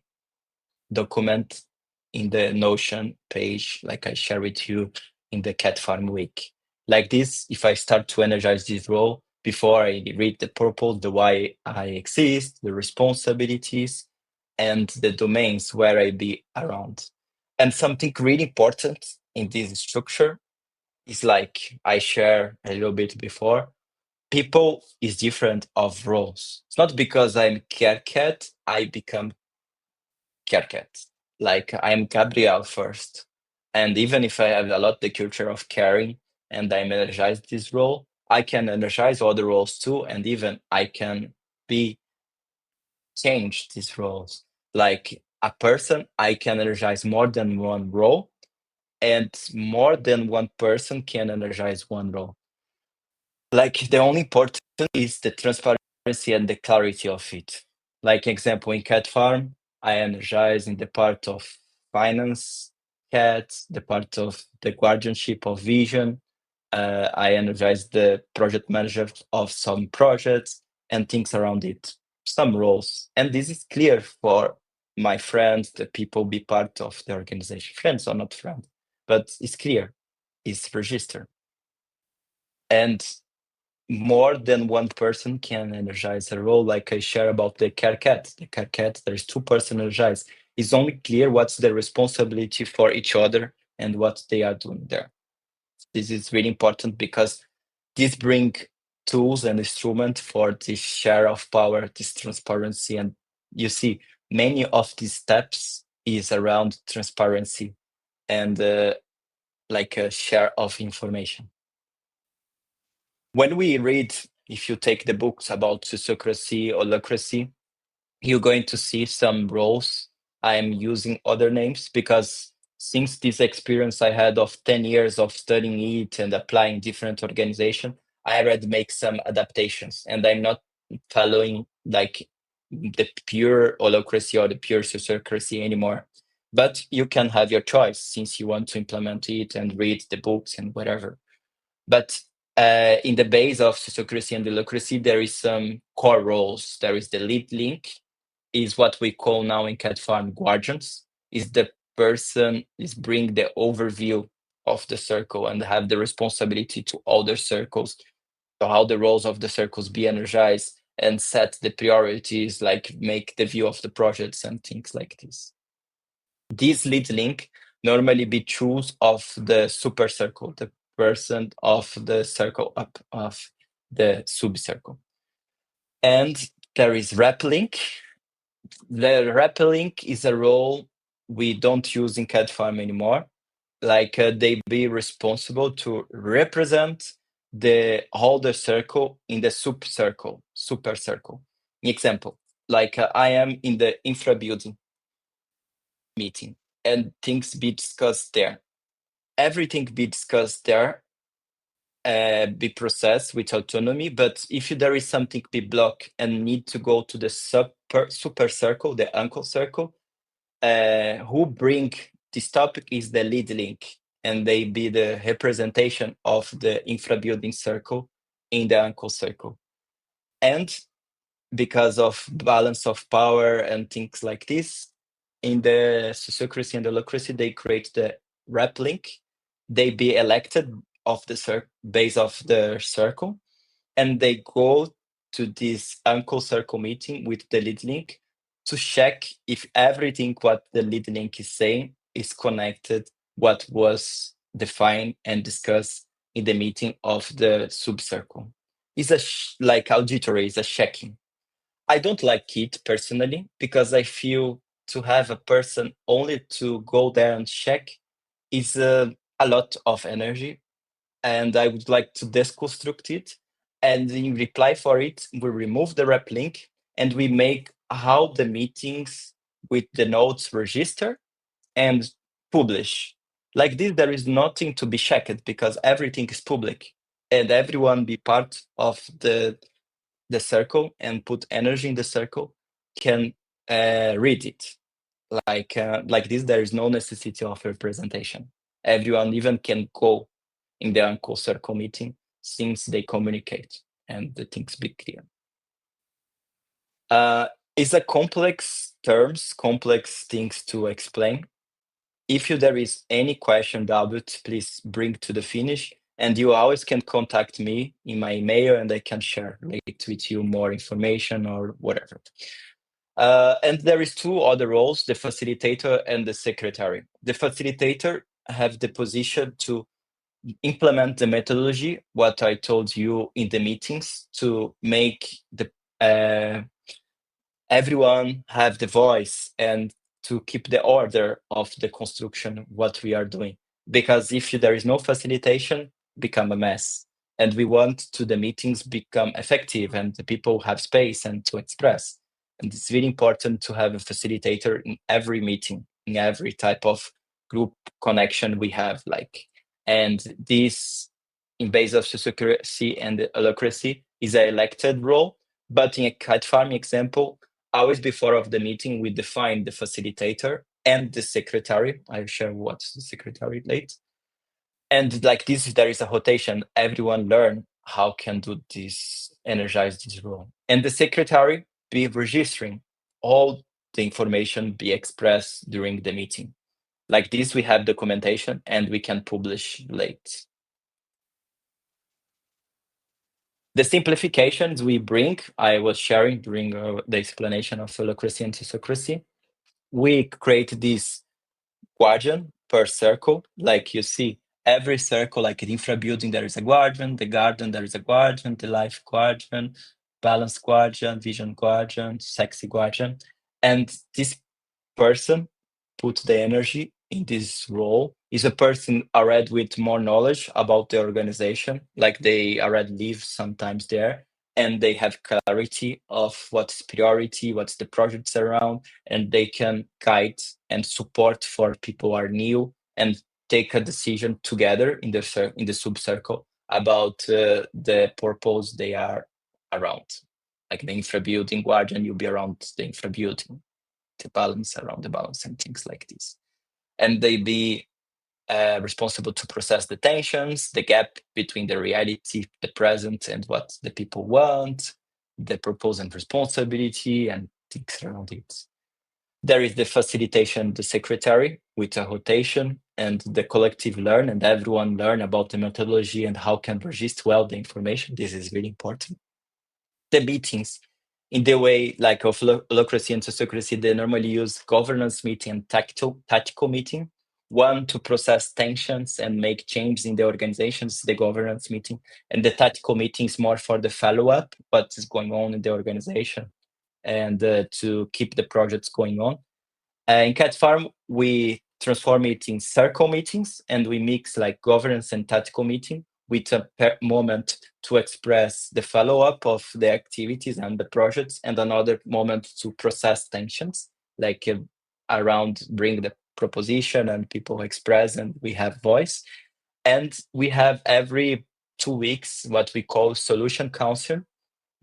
document in the Notion page, like I share with you in the Cat Farm week. Like this, if I start to energize this role, before I read the purpose, the why I exist, the responsibilities, and the domains where I be around. And something really important in this structure is like I share a little bit before, people is different of roles. It's not because I'm care cat, I become care cat. Like I'm Gabriel first. And even if I have a lot the culture of caring and I'm energized this role, I can energize other roles too. And even I can be change these roles. Like a person, I can energize more than one role, and more than one person can energize one role. Like the only important is the transparency and the clarity of it. Like example in Cat Farm, I energize in the part of finance, cats, the part of the guardianship of vision. I energize the project manager of some projects and things around it, some roles. And this is clear for my friends, the people be part of the organization. Friends or not friends, but it's clear, it's registered. And more than one person can energize a role, like I share about the care cat. The care cat, there's two person energized. It's only clear what's the responsibility for each other and what they are doing there. This is really important because this bring tools and instrument for this share of power, this transparency. And you see, many of these steps is around transparency and like a share of information. When we read, if you take the books about sociocracy or holacracy, you're going to see some roles I'm using other names because since this experience I had of 10 years of studying it and applying different organization, I already make some adaptations, and I'm not following like the pure holacracy or the pure sociocracy anymore. But you can have your choice since you want to implement it and read the books and whatever. But in the base of sociocracy and holacracy, there is some core roles. There is the lead link, is what we call now in cat farm guardians, is the person is bring the overview of the circle and have the responsibility to all the circles, so how the roles of the circles be energized and set the priorities, like make the view of the projects and things like this. This lead link normally be choose of the super circle, the person of the circle up of the sub circle. And there is rep link. The rep link is a role we don't use in cat farm anymore. Like they be responsible to represent the whole the circle in the super circle. Example, like I am in the infra building meeting and things be discussed there. Everything be discussed there, be processed with autonomy. But if there is something be blocked and need to go to the super circle, the uncle circle, who bring this topic is the lead link, and they be the representation of the infra building circle in the uncle circle. And because of balance of power and things like this, in the sociocracy and holacracy, they create the rep link. They be elected of the base of the circle, and they go to this uncle circle meeting with the lead link to check if everything what the lead link is saying is connected what was defined and discussed in the meeting of the subcircle. It's a like auditory, is a checking. I don't like it personally because I feel to have a person only to go there and check is a lot of energy, and I would like to deconstruct it. And in reply for it, we remove the rep link and we make how the meetings with the notes register and publish. Like this, there is nothing to be checked because everything is public and everyone be part of the circle and put energy in the circle can read it. Like this, there is no necessity of representation. Everyone even can go in the uncle circle meeting since they communicate and the things be clear. It's a complex terms, complex things to explain. If there is any question, doubt, please bring to the finish. And you always can contact me in my email and I can share later with you more information or whatever. And there is two other roles, the facilitator and the secretary. The facilitator have the position to implement the methodology, what I told you in the meetings, to make the everyone have the voice and to keep the order of the construction, what we are doing. Because if there is no facilitation, become a mess. And we want to the meetings become effective and the people have space and to express. And it's really important to have a facilitator in every meeting, in every type of group connection we have. And this, in base of sociocracy and holacracy, is an elected role. But in a kite farming example, always before of the meeting, we define the facilitator and the secretary. I'll share what's the secretary later. And like this, there is a rotation. Everyone learn how can do this, energize this role. And the secretary be registering all the information be expressed during the meeting. Like this, we have documentation and we can publish late. The simplifications we bring, I was sharing during the explanation of holacracy and sociocracy. We create this guardian per circle. Like you see, every circle, like an infra building, there is a guardian, the garden, there is a guardian, the life guardian, balance guardian, vision guardian, sexy guardian. And this person put the energy in this role is a person already with more knowledge about the organization, like they already live sometimes there, and they have clarity of what's priority, what's the projects around, and they can guide and support for people who are new and take a decision together in the sub-circle about the purpose they are around. Like the infra building guardian, you'll be around the infra building, the balance around the balance and things like this. And they be responsible to process the tensions, the gap between the reality, the present, and what the people want, the purpose and responsibility, and things around it. There is the facilitation, the secretary with a rotation, and the collective learn, and everyone learn about the methodology and how can register well the information. This is really important. The meetings, in the way like of holacracy and sociocracy, they normally use governance meeting and tactical meeting. One to process tensions and make changes in the organizations, the governance meeting, and the tactical meeting is more for the follow-up, what is going on in the organization, and to keep the projects going on. In Cat Farm, we transform it in circle meetings, and we mix like governance and tactical meeting with a moment to express the follow-up of the activities and the projects, and another moment to process tensions, like around bring the proposition and people express and we have voice. And we have every 2 weeks what we call solution council.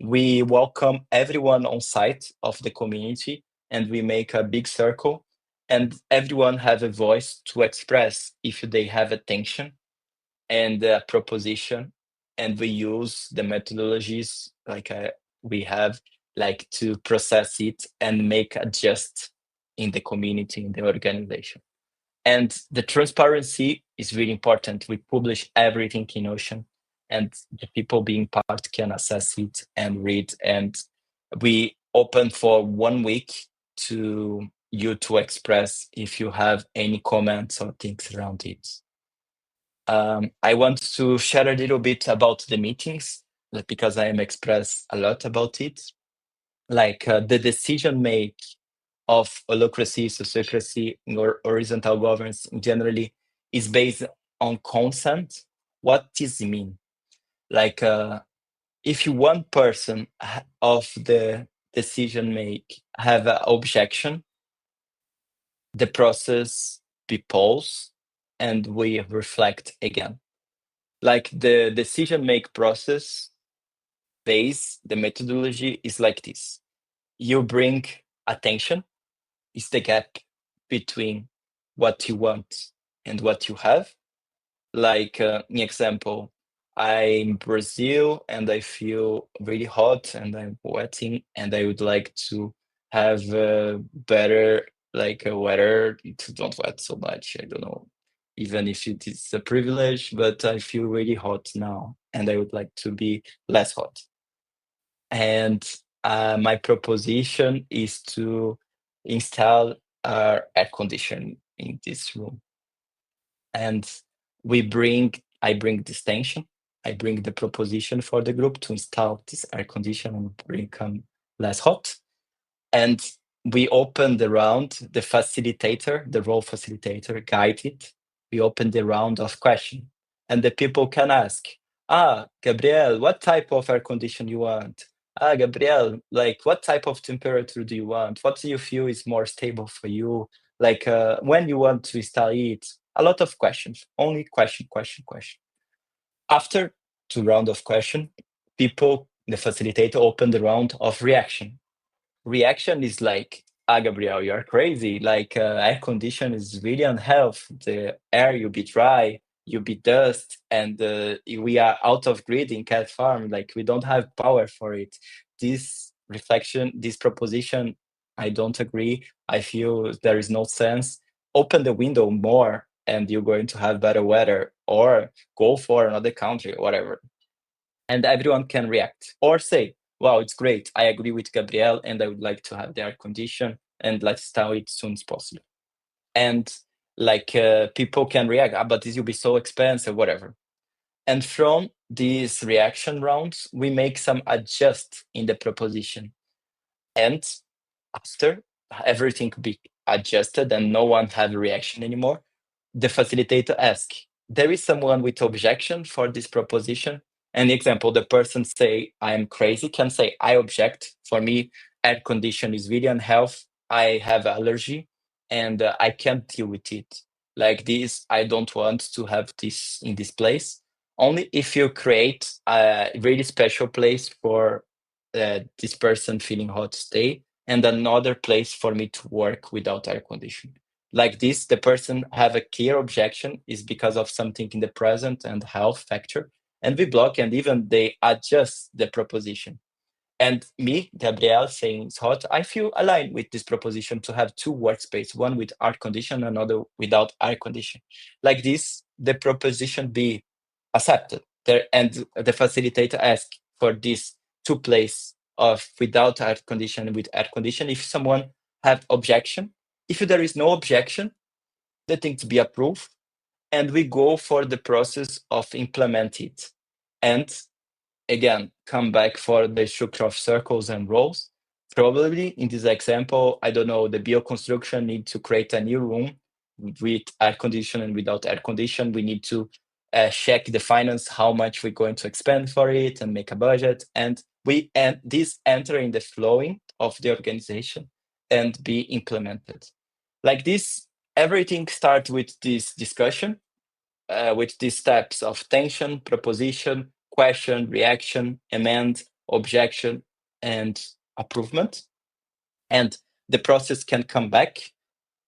We welcome everyone on site of the community, and we make a big circle, and everyone have a voice to express if they have a tension and a proposition, and we use the methodologies like we have like to process it and make adjust in the community, in the organization. And the transparency is really important. We publish everything in Ocean, and the people being part can access it and read. And we open for 1 week to you to express if you have any comments or things around it. I want to share a little bit about the meetings, because I am express a lot about it. Like the decision make of holacracy, sociocracy, or horizontal governance generally is based on consent. What does it mean? Like if you one person of the decision make have an objection, the process be paused and we reflect again. Like the decision make process base, the methodology is like this. You bring attention, is the gap between what you want and what you have. Like an example, I'm in Brazil and I feel really hot and I'm sweating, and I would like to have better like a weather to don't wet so much. I don't know, even if it is a privilege, but I feel really hot now and I would like to be less hot. And my proposition is to install air conditioning in this room. And I bring this tension, I bring the proposition for the group to install this air conditioner and become less hot. And we open the round, the facilitator, the role facilitator guide it. We open the round of question, and the people can ask, Gabriel, what type of air condition you want? Gabriel, like what type of temperature do you want? What do you feel is more stable for you? Like when you want to install it? A lot of questions, only question. After 2 round of question, people, the facilitator open the round of reaction. Reaction is like, Gabriel, you're crazy. Like air condition is really unhealthy. The air you be dry, you be dust, and we are out of grid in Cat Farm. Like we don't have power for it. This reflection, this proposition, I don't agree. I feel there is no sense. Open the window more and you're going to have better weather, or go for another country, whatever. And everyone can react or say, wow, it's great. I agree with Gabriel and I would like to have the air condition and let's start it as soon as possible. And like people can react, but this will be so expensive, whatever. And from these reaction rounds, we make some adjust in the proposition. And after everything be adjusted and no one have a reaction anymore, the facilitator asks, there is someone with objection for this proposition? An example, the person say, I'm crazy, can say, I object. For me, air condition is really unhealthy. I have allergy and I can't deal with it. Like this, I don't want to have this in this place. Only if you create a really special place for this person feeling hot stay and another place for me to work without air conditioning. Like this, the person have a clear objection is because of something in the present and health factor, and we block and even they adjust the proposition. And me, Gabriel, saying it's hot, I feel aligned with this proposition to have two workspace, one with air condition, another without air condition. Like this, the proposition be accepted. There, and the facilitator ask for this two place of without air condition and with air condition. If someone have objection, if there is no objection, the thing to be approved, and we go for the process of implement it. And again, come back for the structure of circles and rows. Probably in this example, I don't know, the bioconstruction need to create a new room with air condition and without air condition. We need to check the finance, how much we're going to expend for it and make a budget. And this enter in the flowing of the organization and be implemented. Like this, everything starts with this discussion, with these steps of tension, proposition, question, reaction, amend, objection, and approval. And the process can come back.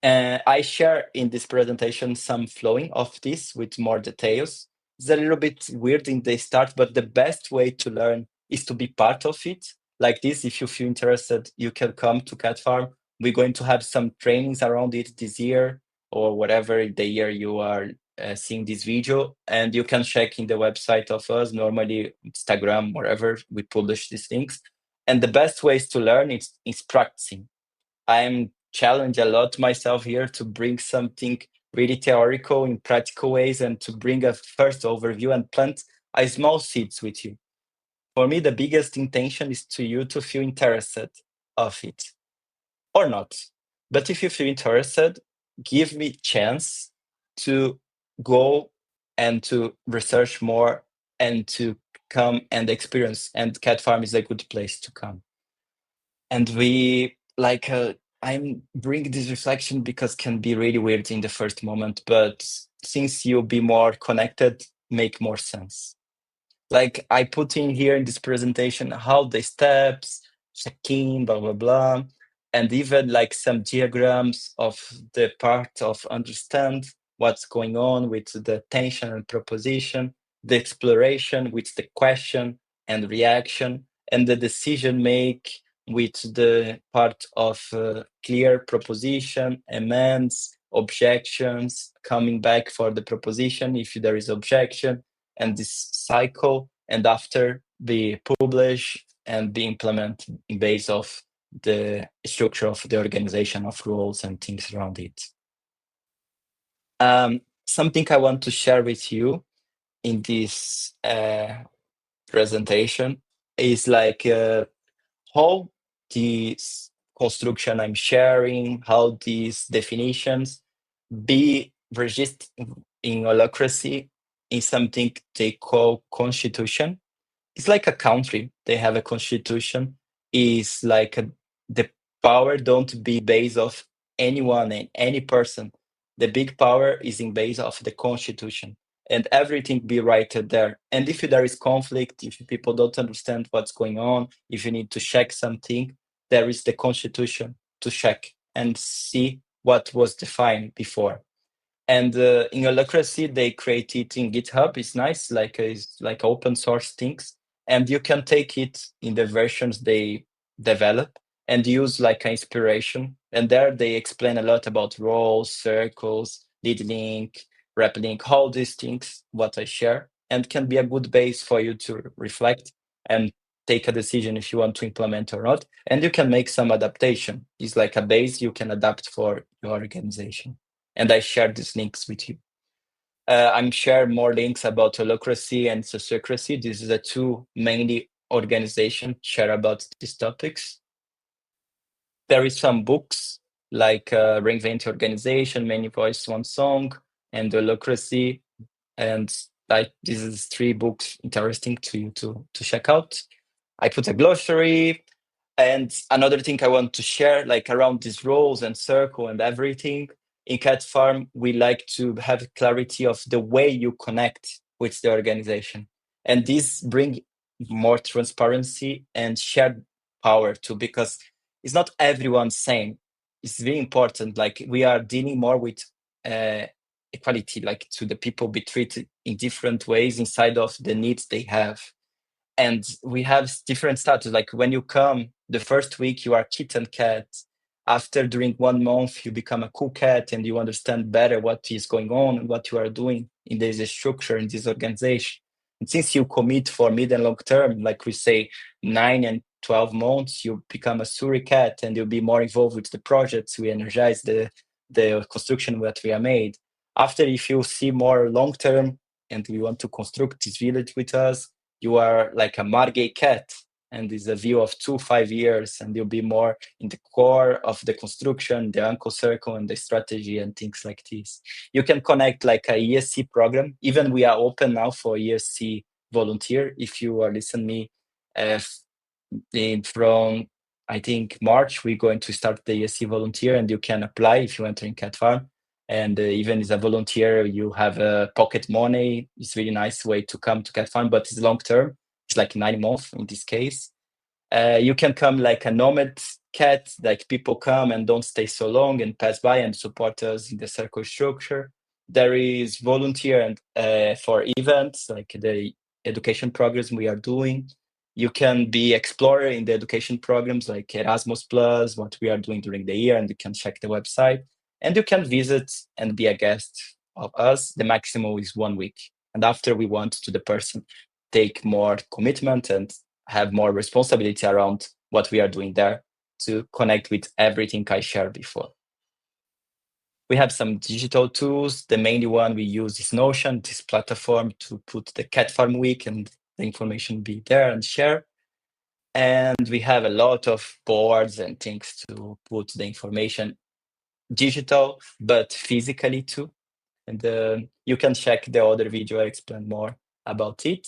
I share in this presentation some flowing of this with more details. It's a little bit weird in the start, but the best way to learn is to be part of it. Like this, if you feel interested, you can come to Cat Farm. We're going to have some trainings around it this year or whatever the year you are seeing this video. And you can check in the website of us, normally Instagram, wherever we publish these things. And the best ways to learn is practicing. I'm challenged a lot myself here to bring something really theoretical in practical ways and to bring a first overview and plant a small seeds with you. For me, the biggest intention is to you to feel interested of it or not. But if you feel interested, give me chance to go and to research more and to come and experience. And Cat Farm is a good place to come. And we like I'm bringing this reflection because can be really weird in the first moment, but since you'll be more connected, make more sense. Like I put in here in this presentation how the steps, check-in, blah blah blah, and even like some diagrams of the part of understand what's going on with the tension and proposition, the exploration with the question and reaction, and the decision make with the part of clear proposition, amends, objections, coming back for the proposition if there is objection, and this cycle, and after be published and be implemented in base of the structure of the organization of rules and things around it. Something I want to share with you in this presentation is like how this construction I'm sharing, how these definitions be registered in holacracy in something they call constitution. It's like a country. They have a constitution. Is like the power don't be based of anyone and any person. The big power is in base of the constitution, and everything be righted there. And if there is conflict, if people don't understand what's going on, if you need to check something, there is the constitution to check and see what was defined before. And in holacracy, they create it in GitHub. It's nice, it's like open source things, and you can take it in the versions they develop and use like an inspiration. And there they explain a lot about roles, circles, lead link, rep link, all these things, what I share, and can be a good base for you to reflect and take a decision if you want to implement or not. And you can make some adaptation. It's like a base you can adapt for your organization. And I share these links with you. I'm share more links about holacracy and sociocracy. These are the two mainly organizations share about these topics. There is some books like Reinvent Your Organization, Many Voice, One Song, and Holacracy, and like this is 3 books interesting to you to check out. I put a glossary. And another thing I want to share, like around these roles and circle and everything, in Cat Farm, we like to have clarity of the way you connect with the organization. And this bring more transparency and shared power too, because it's not everyone same. It's very important. Like we are dealing more with equality, like to the people be treated in different ways inside of the needs they have. And we have different status. Like when you come, the first week you are kitten cat. After during 1 month, you become a cool cat and you understand better what is going on and what you are doing in this structure, in this organization. And since you commit for mid and long term, like we say 9 and 12 months, you become a Suri cat and you'll be more involved with the projects. We energize the construction that we are made. After, if you see more long term and we want to construct this village with us, you are like a Margay cat, and it's a view of 2-5 years, and you'll be more in the core of the construction, the uncle circle, and the strategy and things like this. You can connect like a ESC program. Even we are open now for ESC volunteer. If you are listening me, from I think March, we're going to start the ESC volunteer, and you can apply if you enter in Cat Farm. And even as a volunteer, you have pocket money. It's really nice way to come to Cat Farm, but it's long term. It's like 9 months in this case. You can come like a nomad cat, like people come and don't stay so long and pass by and support us in the circle structure. There is volunteer and for events like the education programs we are doing. You can be explorer in the education programs like Erasmus Plus, what we are doing during the year, and you can check the website. And you can visit and be a guest of us. The maximum is 1 week. And after we want to the person take more commitment and have more responsibility around what we are doing there to connect with everything I shared before. We have some digital tools. The main one we use is Notion, this platform to put the Cat Farm Week and the information be there and share. And we have a lot of boards and things to put the information digital, but physically too. And you can check the other video, I explain more about it.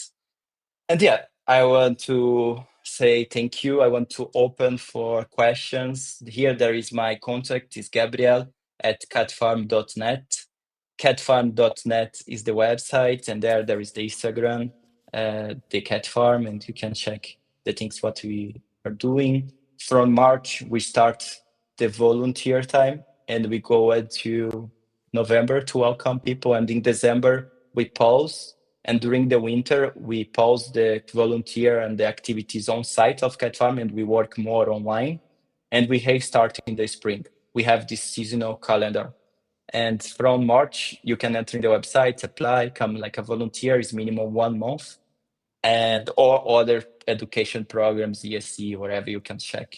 And yeah, I want to say thank you. I want to open for questions. Here there is my contact, is Gabriel at catfarm.net. Catfarm.net is the website, and there is the Instagram, the Cat Farm, and you can check the things what we are doing. From March, we start the volunteer time, and we go into November to welcome people, and in December, we pause. And during the winter, we pause the volunteer and the activities on site of Cat Farm, and we work more online. And we restart in the spring. We have this seasonal calendar. And from March, you can enter in the website, apply, come like a volunteer, is minimum 1 month. And or other education programs, ESC, wherever you can check.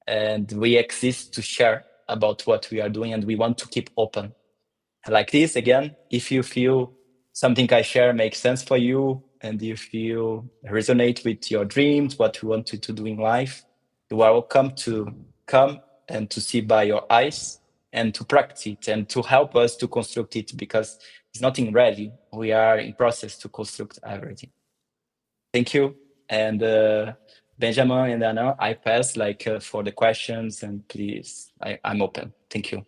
And we exist to share about what we are doing, and we want to keep open. Like this, again, if you feel something I share makes sense for you, and if you resonate with your dreams, what you want to do in life, you are welcome to come and to see by your eyes and to practice it and to help us to construct it, because it's nothing ready. We are in process to construct everything. Thank you. And Benjamin and Anna, I pass for the questions, and please, I'm open. Thank you.